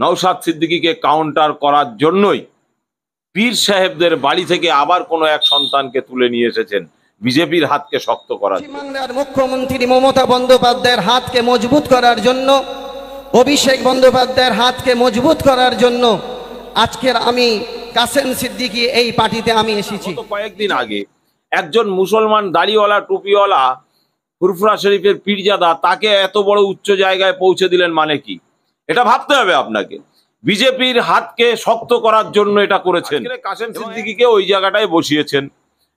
Naushad সিদ্দিকীকে counter করার জন্যই পীর সাহেবদের বাড়ি থেকে আবার কোনো এক সন্তানকে তুলে নিয়ে এসেছেন বিজেপির হাতকে শক্ত করার জন্য। বাংলার মুখ্যমন্ত্রী মমতা বন্দ্যোপাধ্যায়ের হাতকে মজবুত করার জন্য, অভিষেক বন্দ্যোপাধ্যায়ের হাতকে মজবুত করার জন্য আজকের আমি কাসেম সিদ্দিকী এই পার্টিতে আমি এসেছি। কয়েকদিন আগে একজন মুসলমান দাড়িওয়ালা টুপিওয়ালা ফুরফুরা শরীফের পীরজাদা, তাকে এত বড় উচ্চ জায়গায় পৌঁছে দিলেন মানে কি? এটা ভাবতে হবে আপনাকে। বিজেপির হাতকে শক্ত করার জন্য এটা করেছেন। কাসেম সিদ্দিকীকে ওই জায়গাটায় বসিয়েছেন।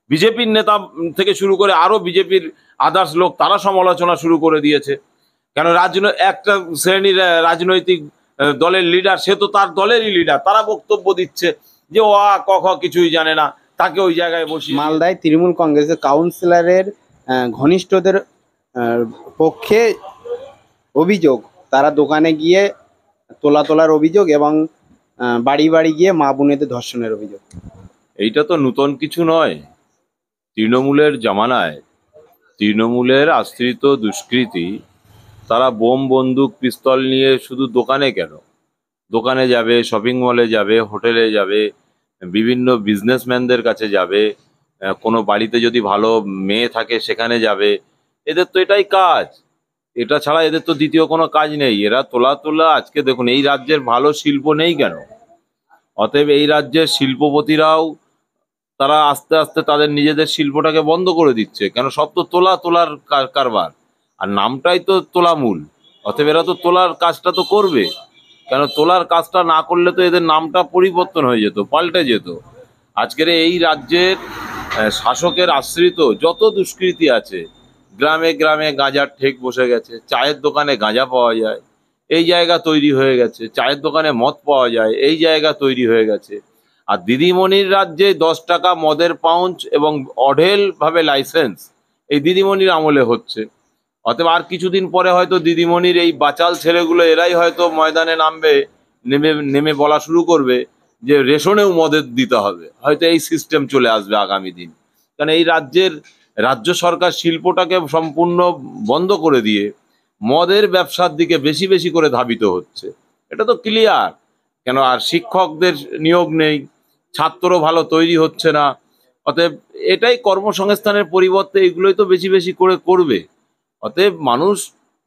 বিজেপির নেতা থেকে শুরু করে আরো বিজেপির আদার্স লোক তারা সমালোচনা শুরু করে দিয়েছে। কেন একটা শ্রেণীর রাজনৈতিক দলের লিডার, সে তো তার দলেরই লিডার, তারা বক্তব্য দিচ্ছে যে ও ক খ কিছুই জানে না, তাকে ওই জায়গায় বসিয়ে। মালদায় তৃণমূল কংগ্রেসের কাউন্সিলরের ঘনিষ্ঠদের পক্ষে অভিযোগ, তারা দোকানে গিয়ে তোলার অভিযোগ এবং বাড়ি বাড়ি গিয়ে মা বোনেদের ধর্ষণের অভিযোগ। এইটা তো নতুন কিছু নয়। তৃণমূলের জামানায় তৃণমূলের আশ্রিত দুষ্কৃতী তারা বোম বন্দুক পিস্তল নিয়ে শুধু দোকানে কেন, দোকানে যাবে, শপিং মলে যাবে, হোটেলে যাবে, বিভিন্ন বিজনেসম্যানদের কাছে যাবে, কোনো বাড়িতে যদি ভালো মেয়ে থাকে সেখানে যাবে। এদের তো এটাই কাজ, এটা ছাড়া এদের তো দ্বিতীয় কোনো কাজ নেই। এরা তোলা আজকে দেখুন এই রাজ্যের ভালো শিল্প নেই কেন? অতএব এই রাজ্যের শিল্পপতিরাও তারা আস্তে আস্তে তাদের নিজেদের শিল্পটাকে বন্ধ করে দিচ্ছে। কেন? সব তো তোলার কারবার, আর নামটাই তো তোলামূল। অতএব এরা তো তোলার কাজটা তো করবে। কেন? তোলার কাজটা না করলে তো এদের নামটা পরিবর্তন হয়ে যেত, পাল্টে যেত। আজকের এই রাজ্যের শাসকের আশ্রিত যত দুষ্কৃতী আছে, গ্রামে গ্রামে গাঁজার ঠেক বসে গেছে, চায়ের দোকানে গাঁজা পাওয়া যায় এই জায়গা তৈরি হয়ে গেছে, চায়ের দোকানে মদ পাওয়া যায় এই জায়গা তৈরি হয়ে গেছে। আর দিদিমণির রাজ্যে 10 টাকা মদের পাউচ এবং অঢেল ভাবে লাইসেন্স এই দিদিমণির আমলে হচ্ছে। অতএব আর কিছুদিন পরে হয়তো দিদিমণির এই বাচাল ছেলেগুলো এরাই হয়তো ময়দানে নেমে বলা শুরু করবে যে রেশনেও মদের দিতে হবে। হয়তো এই সিস্টেম চলে আসবে আগামী দিন। কারণ এই রাজ্য সরকার শিল্পটাকে সম্পূর্ণ বন্ধ করে দিয়ে মদের ব্যবসার দিকে বেশি বেশি করে ধাবিত হচ্ছে। এটা তো ক্লিয়ার। কেন? আর শিক্ষকদের নিয়োগ নেই, ছাত্র ভালো তৈরি হচ্ছে না। অতএব এটাই কর্মসংস্থানের পরিবর্তে এগুলোই তো বেশি বেশি করে করবে। অতএব মানুষ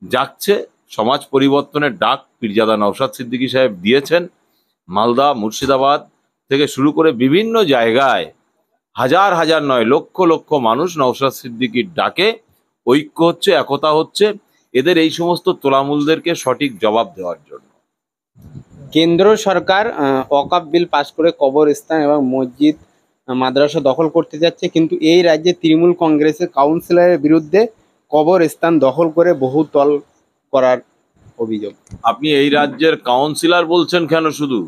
যাচ্ছে, সমাজ পরিবর্তনের ডাক পীরজাদা নওশাদ সিদ্দিকী সাহেব দিয়েছেন। মালদা, মুর্শিদাবাদ থেকে শুরু করে বিভিন্ন জায়গায় হাজার হাজার নয় লক্ষ লক্ষ মানুষ নওশাদ সিদ্দিকীর ডাকে ঐক্য হচ্ছে, একতা হচ্ছে এদের এই সমস্ত তোলামূলদেরকে সঠিক জবাব দেওয়ার জন্য। কেন্দ্র সরকার ওয়াকফ বিল পাশ করে কবরস্থান এবং মসজিদ মাদ্রাসা দখল করতে যাচ্ছে, কিন্তু এই রাজ্যে তৃণমূল কংগ্রেসের কাউন্সিলরের বিরুদ্ধে কবরস্থান দখল করে বহুতল করার অভিযোগ। আপনি এই রাজ্যের কাউন্সিলর বলছেন কেন? শুধু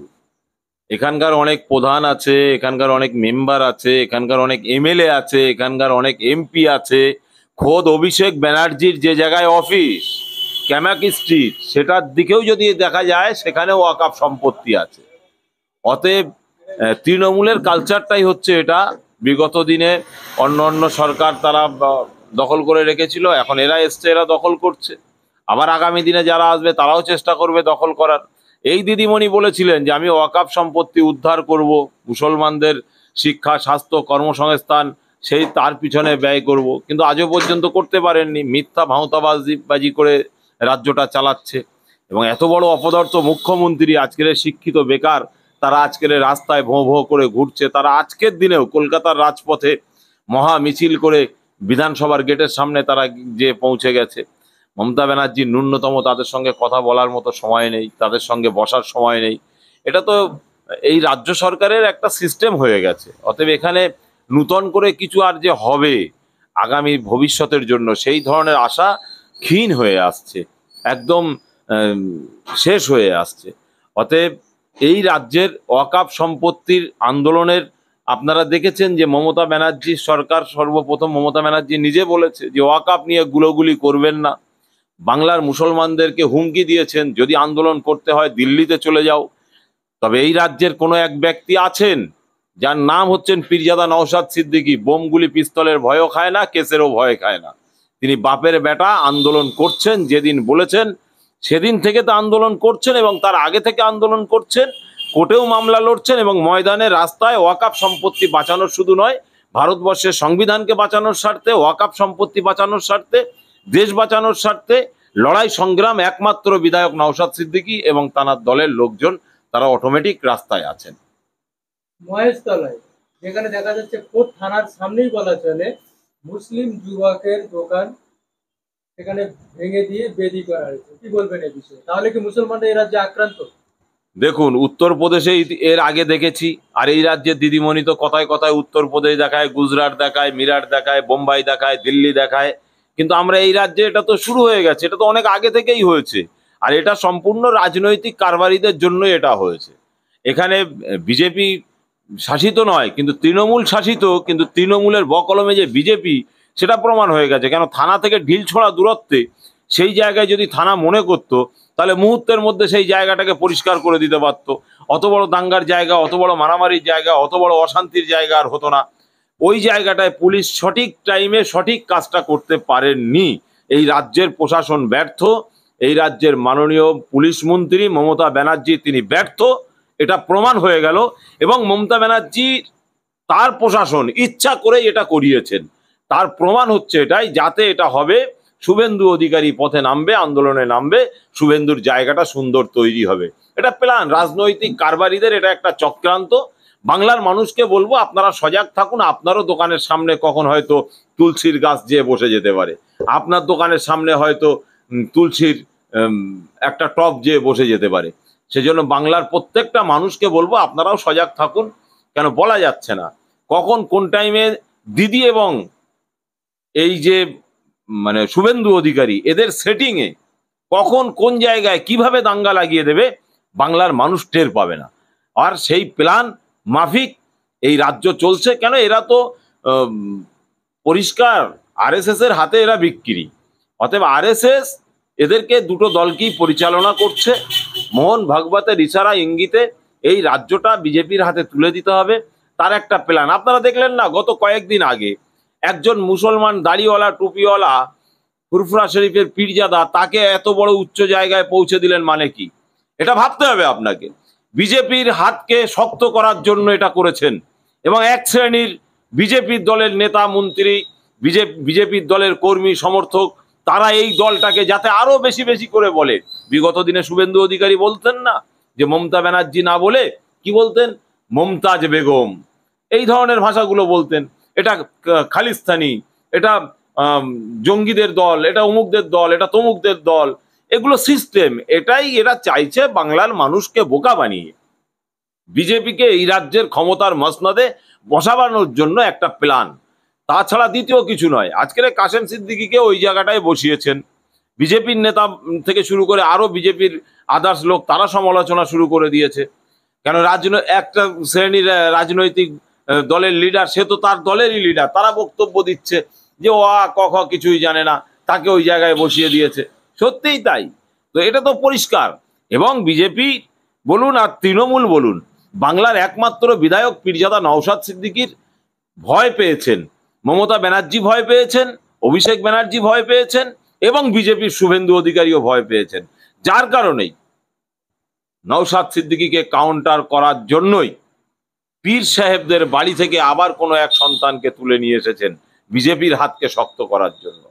এখানকার অনেক প্রধান আছে, এখানকার অনেক মেম্বার আছে, এখানকার অনেক এমএলএ আছে, এখানকার অনেক এমপি আছে। খোদ অভিষেক ব্যানার্জির যে জায়গায় অফিস ক্যামাক স্ট্রিট, সেটার দিকেও যদি দেখা যায় সেখানেও ওয়াকফ সম্পত্তি আছে। অতএব তৃণমূলের কালচারটাই হচ্ছে এটা। বিগত দিনে অন্য সরকার তারা দখল করে রেখেছিল, এখন এরা এসছে, এরা দখল করছে। আবার আগামী দিনে যারা আসবে তারাও চেষ্টা করবে দখল করার। এই দিদিমণি বলেছিলেন যে আমি ওয়াকফ সম্পত্তি উদ্ধার করব, মুসলমানদের শিক্ষা, স্বাস্থ্য, কর্মসংস্থান তার পিছনে ব্যয় করব, কিন্তু আজও পর্যন্ত করতে পারেননি। মিথ্যা ভাঁওতাবাজি করে রাজ্যটা চালাচ্ছে। এবং এত বড় অপদার্থ মুখ্যমন্ত্রী, আজকের শিক্ষিত বেকার তারা আজকের রাস্তায় ভোঁ ভোঁ করে ঘুরছে। তারা আজকের দিনেও কলকাতার রাজপথে মহা মিছিল করে বিধানসভার গেটের সামনে তারা যে পৌঁছে গেছে। মমতা ব্যানার্জির ন্যূনতম তাদের সঙ্গে কথা বলার মতো সময় নেই, তাদের সঙ্গে বসার সময় নেই। এটা তো এই রাজ্য সরকারের একটা সিস্টেম হয়ে গেছে। অতএব এখানে নূতন করে কিছু আর যে হবে আগামী ভবিষ্যতের জন্য, সেই ধরনের আশা ক্ষীণ হয়ে আসছে, একদম শেষ হয়ে আসছে। অতএব এই রাজ্যের ওয়াকফ সম্পত্তির আন্দোলনের আপনারা দেখেছেন যে মমতা ব্যানার্জির সরকার, সর্বপ্রথম মমতা ব্যানার্জি নিজে বলেছে যে ওয়াকফ নিয়ে গুলোগুলি করবেন না। বাংলার মুসলমানদেরকে হুমকি দিয়েছেন যদি আন্দোলন করতে হয় দিল্লিতে চলে যাও। তবে এই রাজ্যের কোনো এক ব্যক্তি আছেন যার নাম হচ্ছেন পীরজাদা নওশাদ সিদ্দিকী। বোমগুলি পিস্তলের ভয়ও খায় না, কেসেরও ভয় খায় না। তিনি বাপের বেটা আন্দোলন করছেন। যেদিন বলেছেন সেদিন থেকে তো আন্দোলন করছেন এবং তার আগে থেকে আন্দোলন করছেন, কোর্টেও মামলা লড়ছেন এবং ময়দানে রাস্তায় ওয়াকফ সম্পত্তি বাঁচানোর শুধু নয়, ভারতবর্ষের সংবিধানকে বাঁচানোর স্বার্থে, ওয়াকফ সম্পত্তি বাঁচানোর স্বার্থে, দেশ বাঁচানোর স্বার্থে লড়াই সংগ্রাম একমাত্র বিধায়ক নওশাদ সিদ্দিকী এবং তার দলের লোকজন তারা অটোমেটিক রাস্তায় আছেন। মহেশতলায় যেখানে দেখা যাচ্ছে কোর্ট থানার সামনেই বলা চলে মুসলিম যুবকের দোকান সেখানে ভেঙে দিয়ে বেদি করা হয়েছে, কি বলবেন এই বিষয়ে? তাহলে কি মুসলমানরা এই রাজ্যে আক্রান্ত? দেখুন, উত্তরপ্রদেশে এর আগে দেখেছি, আর এই রাজ্যের দিদিমণি তো কথায় কথায় উত্তরপ্রদেশ দেখায়, গুজরাট দেখায়, মিরাট দেখায়, বোম্বাই দেখায়, দিল্লি দেখায়, কিন্তু আমরা এই রাজ্যে এটা তো শুরু হয়ে গেছে, এটা তো অনেক আগে থেকেই হয়েছে। আর এটা সম্পূর্ণ রাজনৈতিক কারবারিদের জন্যই এটা হয়েছে। এখানে বিজেপি শাসিত নয়, কিন্তু তৃণমূল শাসিত, কিন্তু তৃণমূলের বকলমে যে বিজেপি সেটা প্রমাণ হয়ে গেছে। কেন, থানা থেকে ঢিল ছোড়া দূরত্বে সেই জায়গায় যদি থানা মনে করতো তাহলে মুহূর্তের মধ্যে সেই জায়গাটাকে পরিষ্কার করে দিতে পারতো। অত বড় দাঙ্গার জায়গা, অত বড় মারামারির জায়গা, অত বড় অশান্তির জায়গা আর হতো না। ওই জায়গাটায় পুলিশ সঠিক টাইমে সঠিক কাজটা করতে পারেননি। এই রাজ্যের প্রশাসন ব্যর্থ, এই রাজ্যের মাননীয় পুলিশ মন্ত্রী মমতা ব্যানার্জি তিনি ব্যর্থ, এটা প্রমাণ হয়ে গেল। এবং মমতা ব্যানার্জি তার প্রশাসন ইচ্ছা করেই এটা করিয়েছেন। তার প্রমাণ হচ্ছে এটাই, যাতে এটা হবে শুভেন্দু অধিকারী পথে নামবে, আন্দোলনে নামবে, শুভেন্দুর জায়গাটা সুন্দর তৈরি হবে। এটা প্ল্যান, রাজনৈতিক কারবারিদের এটা একটা চক্রান্ত। বাংলার মানুষকে বলবো, আপনারা সজাগ থাকুন। আপনারও দোকানের সামনে কখন হয়তো তুলসীর গাছ যেয়ে বসে যেতে পারে, আপনার দোকানের সামনে হয়তো তুলসীর একটা টব যেয়ে বসে যেতে পারে। সেজন্য বাংলার প্রত্যেকটা মানুষকে বলবো, আপনারাও সজাগ থাকুন। কেন, বলা যাচ্ছে না কখন কোন টাইমে দিদি এবং এই যে মানে শুভেন্দু অধিকারী এদের সেটিংয়ে কখন কোন জায়গায় কিভাবে দাঙ্গা লাগিয়ে দেবে বাংলার মানুষ টের পাবে না। আর সেই প্ল্যান মাফিক এই রাজ্য চলছে। কেন, এরা তো পরিষ্কার আরএসএস এর হাতে এরা বিক্রি। অতএব আরএসএস এদেরকে দুটো দলকেই পরিচালনা করছে। মোহন ভাগবতের ইশারা ইঙ্গিতে এই রাজ্যটা বিজেপির হাতে তুলে দিতে হবে, তার একটা প্ল্যান। আপনারা দেখলেন না, গত কয়েকদিন আগে একজন মুসলমান দাড়িওয়ালা টুপিওয়ালা ফুরফুরা শরীফের পীরজাদা, তাকে এত বড় উচ্চ জায়গায় পৌঁছে দিলেন, মানে কি? এটা ভাবতে হবে আপনাকে। বিজেপির হাতকে শক্ত করার জন্য এটা করেছেন। এবং এক শ্রেণীর বিজেপির দলের নেতা মন্ত্রী, বিজেপির দলের কর্মী সমর্থক, তারা এই দলটাকে যাতে আরো বেশি বেশি করে বলে। বিগত দিনে শুভেন্দু অধিকারী বলতেন না যে মমতা ব্যানার্জি না বলে কি বলতেন, মমতাজ বেগম, এই ধরনের ভাষাগুলো বলতেন। এটা খালিস্তানি, এটা জঙ্গিদের দল, এটা অমুকদের দল, এটা তমুকদের দল, এগুলো সিস্টেম। এটাই এরা চাইছে বাংলার মানুষকে বোকা বানিয়ে বিজেপিকে এই রাজ্যের ক্ষমতার মসনদে বসাবানোর জন্য একটা প্ল্যান। তাছাড়া দ্বিতীয় কিছু নয়। আজকের কাসেম সিদ্দিকীকে ওই জায়গাটায় বসিয়েছেন। বিজেপির নেতা থেকে শুরু করে আরো বিজেপির আদার্স লোক তারা সমালোচনা শুরু করে দিয়েছে। কেন, একটা শ্রেণীর রাজনৈতিক দলের লিডার, সে তো তার দলেরই লিডার, তারা বক্তব্য দিচ্ছে যে ও ক খ কিছুই জানে না, তাকে ওই জায়গায় বসিয়ে দিয়েছে। সত্যিই তাই। তো এটা তো পরিষ্কার। এবং বিজেপি বলুন আর তৃণমূল বলুন, বাংলার একমাত্র বিধায়ক পীরজাদা নওশাদ সিদ্দিকীর ভয় পেয়েছেন, মমতা ব্যানার্জি ভয় পেয়েছেন, অভিষেক ব্যানার্জি ভয় পেয়েছেন এবং বিজেপির শুভেন্দু অধিকারীও ভয় পেয়েছেন। যার কারণেই নওশাদ সিদ্দিকীকে কাউন্টার করার জন্যই পীর সাহেবদের বাড়ি থেকে আবার কোনো এক সন্তানকে তুলে নিয়ে এসেছেন বিজেপির হাতকে শক্ত করার জন্য।